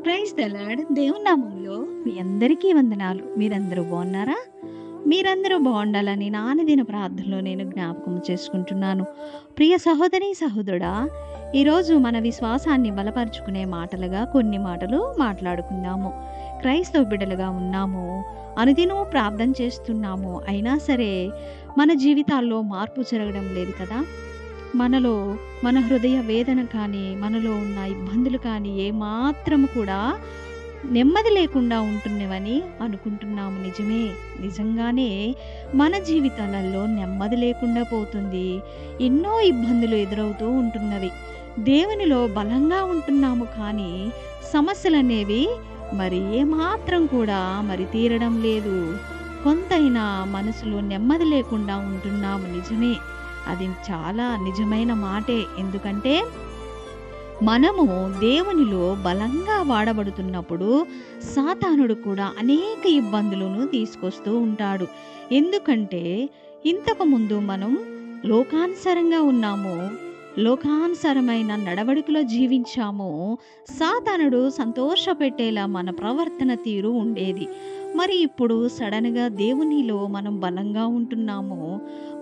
Praise the lord. దేవుని నామములో మీ అందరికీ వందనాలు. మీరందరూ బాగున్నారా? మీరందరూ బాగుండాలని నా అనుదిన ప్రార్థనలో నేను జ్ఞాపకం చేసుకుంటున్నాను. ప్రియ సహోదరి, సహోదరుడా, ఈరోజు మన విశ్వాసాన్ని బలపరుచుకునే మాటలుగా కొన్ని మాటలు మాట్లాడుకుందాము. క్రైస్తవ బిడ్డలుగా ఉన్నాము, అనుదినం ప్రార్థన చేస్తున్నాము. అయినా సరే మన జీవితాల్లో మార్పు జరగడం లేదు కదా. మనలో మన హృదయ వేదన కానీ, మనలో ఉన్న ఇబ్బందులు కానీ ఏమాత్రము కూడా నెమ్మది లేకుండా ఉంటున్నవని అనుకుంటున్నాము. నిజంగానే మన జీవితాలలో నెమ్మది లేకుండా పోతుంది. ఎన్నో ఇబ్బందులు ఎదురవుతూ ఉంటున్నవి. దేవునిలో బలంగా ఉంటున్నాము కానీ సమస్యలనేవి మరి ఏమాత్రం కూడా తీరడం లేదు. కొంతైనా మనసులో నెమ్మది లేకుండా ఉంటున్నాము. అది చాలా నిజమైన మాటే. ఎందుకంటే మనము దేవునిలో బలంగా వాడబడుతున్నప్పుడు సాతానుడు కూడా అనేక ఇబ్బందులను తీసుకొస్తూ ఉంటాడు. ఎందుకంటే ఇంతకు ముందు మనం లోకానుసారంగా ఉన్నాము, లోకానుసారమైన నడవడికలో జీవించాము. సాతానుడు సంతోషపెట్టేలా మన ప్రవర్తన తీరు ఉండేది. మరి ఇప్పుడు సడన్గా దేవునిలో మనం బలంగా ఉంటున్నాము.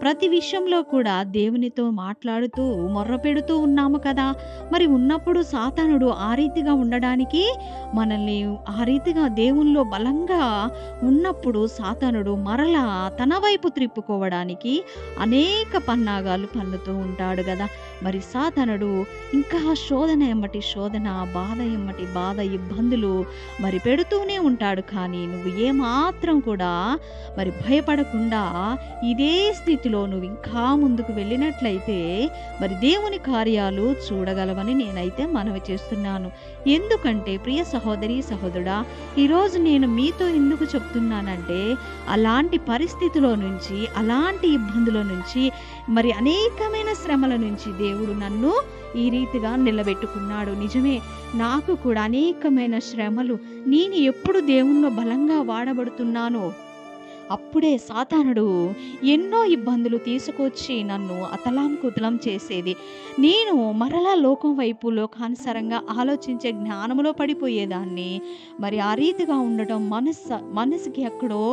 ప్రతి విషయంలో కూడా దేవునితో మాట్లాడుతూ మొర్రపెడుతూ ఉన్నాము కదా. మరి ఉన్నప్పుడు సాతానుడు ఆ రీతిగా ఉండడానికి, మనల్ని ఆ రీతిగా దేవునిలో బలంగా ఉన్నప్పుడు సాతానుడు మరలా తన వైపు త్రిప్పుకోవడానికి అనేక పన్నాగాలు పన్నుతూ ఉంటాడు కదా. మరి సాతానుడు ఇంకా శోధన ఎమ్మటి శోధన, బాధ ఎమ్మటి బాధ, ఇబ్బందులు పెడుతూనే ఉంటాడు. కానీ నువ్వు ఏమాత్రం కూడా భయపడకుండా ఇదే స్థితిలో నువ్వు ఇంకా ముందుకు వెళ్ళినట్లయితే దేవుని కార్యాలు చూడగలవని నేనైతే మనవి చేస్తున్నాను. ఎందుకంటే ప్రియ సహోదరి, సహోదరుడా, ఈరోజు నేను మీతో ఎందుకు చెప్తున్నానంటే అలాంటి పరిస్థితిలో నుంచి, అలాంటి ఇబ్బందుల నుంచి, అనేకమైన శ్రమల నుంచి దేవుడు నన్ను ఈ రీతిగా నిలబెట్టుకున్నాడు. నిజమే, నాకు కూడా అనేకమైన శ్రమలు. నేను ఎప్పుడు దేవునిలో బలంగా వాడబడుతున్నానో అప్పుడే సాతానుడు ఎన్నో ఇబ్బందులు తీసుకొచ్చి నన్ను అతలాంకుతలం చేసేది. నేను మరలా లోకం వైపు, లోకానుసారంగా ఆలోచించే జ్ఞానంలో పడిపోయేదాన్ని. ఆ రీతిగా ఉండటం మనసుకి ఎక్కడో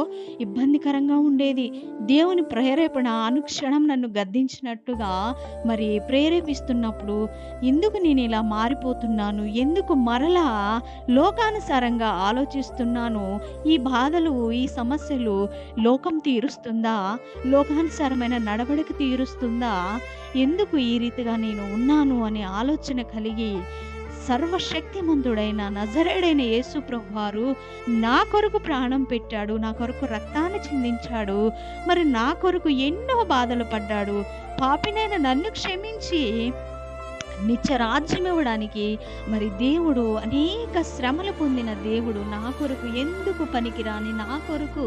ఇబ్బందికరంగా ఉండేది. దేవుని ప్రేరేపణ అనుక్షణం నన్ను గద్దించినట్టుగా ప్రేరేపిస్తున్నప్పుడు ఎందుకు నేను ఇలా మారిపోతున్నాను, ఎందుకు మరలా లోకానుసారంగా ఆలోచిస్తున్నాను, ఈ బాధలు, ఈ సమస్యలు లోకం తీరుస్తుందా, లోకానుసారమైన నడవడిక తీరుస్తుందా, ఎందుకు ఈ రీతిగా నేను ఉన్నాను అనే ఆలోచన కలిగి సర్వశక్తిమంతుడైన నజరేయుడైన యేసు ప్రభువారు నా కొరకు ప్రాణం పెట్టాడు, నా కొరకు రక్తాన్ని చిందించాడు, నా కొరకు ఎన్నో బాధలు పడ్డాడు. పాపినైన నన్ను క్షమించి నిత్య రాజ్యం ఇవ్వడానికి దేవుడు అనేక శ్రమలు పొందిన దేవుడు నా కొరకు ఎందుకు పనికిరాని నా కొరకు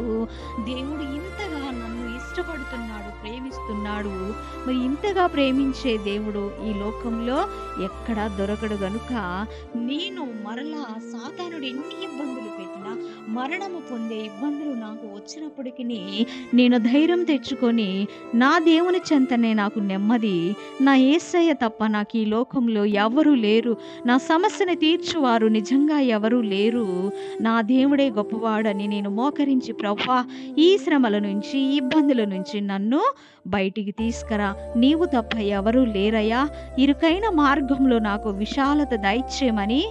దేవుడు ఇంతగా నన్ను ఇష్టపడుతున్నాడు, ప్రేమిస్తున్నాడు. ఇంతగా ప్రేమించే దేవుడు ఈ లోకంలో ఎక్కడా దొరకడు గనుక నేను మరలా సాతానుడు ఎన్ని ఇబ్బందులు పెట్టినా, మరణము పొందే ఇబ్బందులు నాకు వచ్చినప్పటికీ నేను ధైర్యం తెచ్చుకొని నా దేవుని చెంతనే నాకు నెమ్మది, నా యేసయ్య తప్ప నాకు ఈ లోకంలో ఎవరు లేరు, నా సమస్యను తీర్చువారు నిజంగా ఎవరు లేరు, నా దేవుడే గొప్పవాడని నేను మోకరించి, ప్రభువా ఈ శ్రమల నుంచి, ఈ ఇబ్బందుల నుంచి నన్ను బయటికి తీసుకురా, నీవు తప్ప ఎవరు లేరయ్యా, ఇరుకైన మార్గంలో నాకు విశాలత దయచేయమని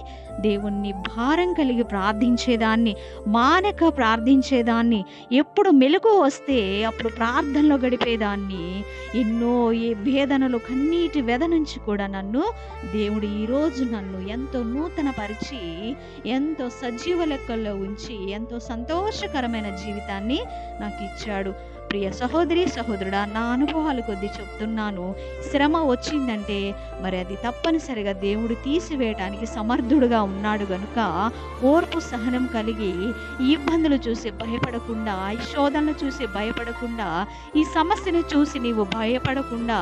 దేవుణ్ణి భారం కలిగి ప్రార్థించేదాన్ని, మానక ప్రార్థించేదాన్ని. ఎప్పుడు మెలకు వస్తే అప్పుడు ప్రార్థనలో గడిపేదాన్ని. ఎన్నో వేదనలు, కన్నీటి వెద నుంచి కూడా నన్ను దేవుడు ఈరోజు నన్ను ఎంతో నూతన పరిచి, ఎంతో సజీవ లెక్కల్లో ఉంచి, ఎంతో సంతోషకరమైన జీవితాన్ని నాకు ఇచ్చాడు. ప్రియ సహోదరి, సహోదరుడా, నా అనుభవాలు కొద్ది చెప్తున్నాను. శ్రమ వచ్చిందంటే అది తప్పనిసరిగా దేవుడు తీసివేయటానికి సమర్థుడుగా ఉన్నాడు గనుక ఓర్పు, సహనం కలిగి ఈ ఇబ్బందులు చూసి భయపడకుండా, ఈ శోధనలు చూసి భయపడకుండా, ఈ సమస్యను చూసి నీవు భయపడకుండా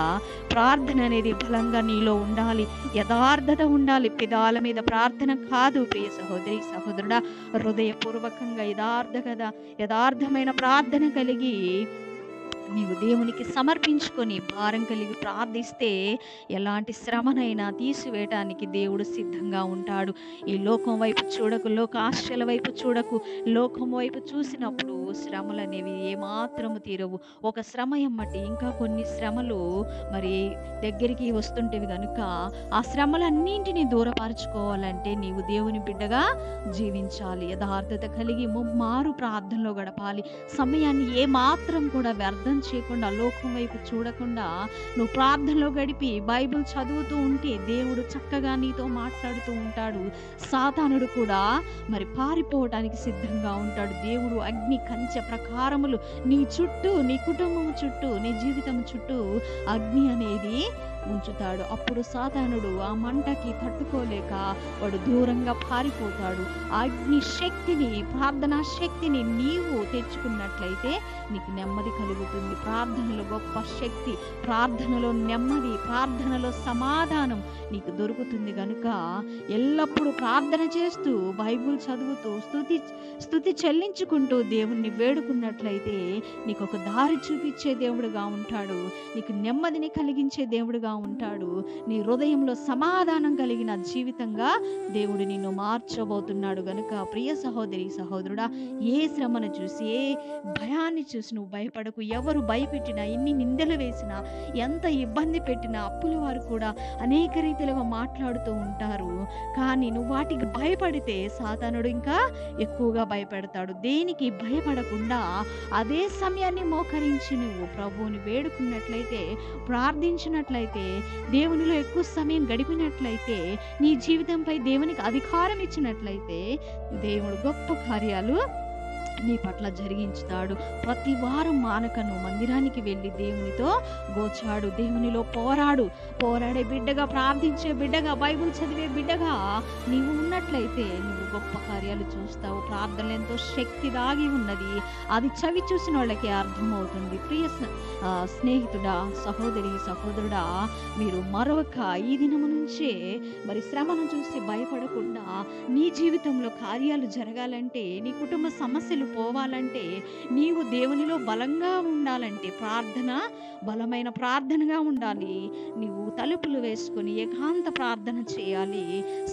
ప్రార్థన అనేది బలంగా నీలో ఉండాలి, యథార్థత ఉండాలి. పెదాల మీద ప్రార్థన కాదు ప్రియ సహోదరి, సహోదరుడా, హృదయపూర్వకంగా యథార్థమైన ప్రార్థన కలిగి నీవు దేవునికి సమర్పించుకొని భారం కలిగి ప్రార్థిస్తే ఎలాంటి శ్రమనైనా తీసివేయటానికి దేవుడు సిద్ధంగా ఉంటాడు. ఈ లోకం వైపు చూడకు, లోక ఆశల వైపు చూడకు. లోకం వైపు చూసినప్పుడు శ్రమలు అనేవి ఏమాత్రము తీరవు. ఒక శ్రమ ఎమ్మటి ఇంకా కొన్ని శ్రమలు మరి దగ్గరికి వస్తుంటేవి కనుక ఆ శ్రమలన్నింటినీ దూరపరచుకోవాలంటే నీవు దేవుని బిడ్డగా జీవించాలి. యథార్థత కలిగి ముమ్మారు ప్రార్థనలో గడపాలి. సమయాన్ని ఏమాత్రం కూడా వ్యర్థం చేయకుండా, లోకం వైపు చూడకుండా నువ్వు ప్రార్థనలో గడిపి బైబిల్ చదువుతూ ఉంటే దేవుడు చక్కగా నీతో మాట్లాడుతూ ఉంటాడు. సాతానుడు కూడా మరి పారిపోవటానికి సిద్ధంగా ఉంటాడు. దేవుడు అగ్ని కంచె ప్రకారములు నీ చుట్టూ, నీ కుటుంబం చుట్టూ, నీ జీవితం చుట్టూ అగ్ని అనేది ఉంచుతాడు. అప్పుడు సాతానుడు ఆ మంటకి తట్టుకోలేక వాడు దూరంగా పారిపోతాడు. ఆ అగ్ని శక్తిని, ప్రార్థనా శక్తిని నీవు తెచ్చుకున్నట్లయితే నీకు నెమ్మది కలుగుతుంది. ప్రార్థనలో గొప్ప శక్తి, ప్రార్థనలో నెమ్మది, ప్రార్థనలో సమాధానం నీకు దొరుకుతుంది. కనుక ఎల్లప్పుడూ ప్రార్థన చేస్తూ, బైబిల్ చదువుతూ, స్తుతి చెల్లించుకుంటూ దేవుణ్ణి వేడుకున్నట్లయితే నీకు ఒక దారి చూపించే దేవుడుగా ఉంటాడు. నీకు నెమ్మదిని కలిగించే దేవుడుగా ఉంటాడు. నీ హృదయంలో సమాధానం కలిగిన జీవితంగా దేవుడు నిన్ను మార్చబోతున్నాడు. గనుక ప్రియ సహోదరి సహోదరుడా, ఏ శ్రమను చూసి, ఏ భయాన్ని చూసి నువ్వు భయపడకు. ఎవరు భయపెట్టినా, ఎన్ని నిందలు వేసినా, ఎంత ఇబ్బంది పెట్టినా, అప్పుల వారు కూడా అనేక రీతిలుగా మాట్లాడుతూ ఉంటారు. కానీ నువ్వు వాటికి భయపడితే సాతానుడు ఇంకా ఎక్కువగా భయపెడతాడు. దేనికి భయపడకుండా అదే సమయాన్ని మోకరించి నువ్వు ప్రభువుని వేడుకున్నట్లయితే, ప్రార్థించినట్లయితే, దేవునిలో ఎక్కువ సమయం గడిపినట్లయితే, నీ జీవితంపై దేవునికి అధికారం ఇచ్చినట్లయితే దేవుడు గొప్ప కార్యాలు నీ పట్ల జరిగించుతాడు. ప్రతి వారం మానక నువ్వు మందిరానికి వెళ్ళి దేవునితో గోచాడు, దేవునిలో పోరాడే బిడ్డగా, ప్రార్థించే బిడ్డగా, బైబిల్ చదివే బిడ్డగా నీవు ఉన్నట్లయితే నువ్వు గొప్ప కార్యాలు చూస్తావు. ప్రార్థనలు ఎంతో శక్తి దాగి ఉన్నది. అది చవి చూసిన వాళ్ళకి అర్థమవుతుంది. ప్రియ స్నేహితుడా, సహోదరి సహోదరుడా, మీరు మరొక ఈ దినము నుంచే మరి శ్రమను చూసి భయపడకుండా నీ జీవితంలో కార్యాలు జరగాలంటే, నీ కుటుంబ సమస్యలు పోవాలంటే, నీవు దేవునిలో బలంగా ఉండాలంటే ప్రార్థన బలమైన ప్రార్థనగా ఉండాలి. నీవు తలుపులు వేసుకొని ఏకాంత ప్రార్థన చేయాలి.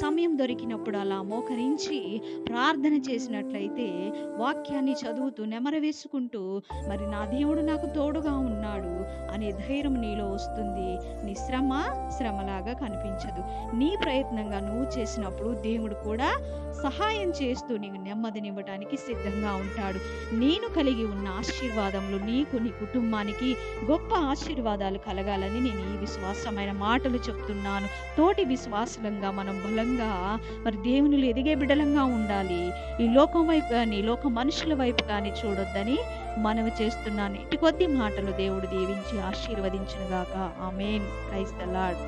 సమయం దొరికినప్పుడు అలా మోకరించి ప్రార్థన చేసినట్లయితే, వాక్యాన్ని చదువుతూ నెమరు వేసుకుంటూ మరి నా దేవుడు నాకు తోడుగా ఉన్నాడు అనే ధైర్యం నీలో వస్తుంది. నీ శ్రమలాగా కనిపించదు. నీ ప్రయత్నంగా నువ్వు చేసినప్పుడు దేవుడు కూడా సహాయం చేస్తూ నీకు నెమ్మదినివ్వడానికి సిద్ధంగా ఉంటాడు. నేను కలిగి ఉన్న ఆశీర్వాదములు నీకు, నీ కుటుంబానికి గొప్ప ఆశీర్వాదాలు కలగాలని నేను ఈ విశ్వాసమైన మాటలు చెప్తున్నాను. తోటి విశ్వాసంగా మనం బలంగా మరి దేవునిలో ఎదిగే బిడ్డలంగా ఉండాలి. ఈ లోకం వైపు కానీ, లోక మనుషుల వైపు కానీ చూడొద్దని మనవి చేస్తున్నాను. ఇటు కొద్ది మాటలు దేవుడు దీవించి ఆశీర్వదించునుగాక. ఆమేన్. Praise the lord.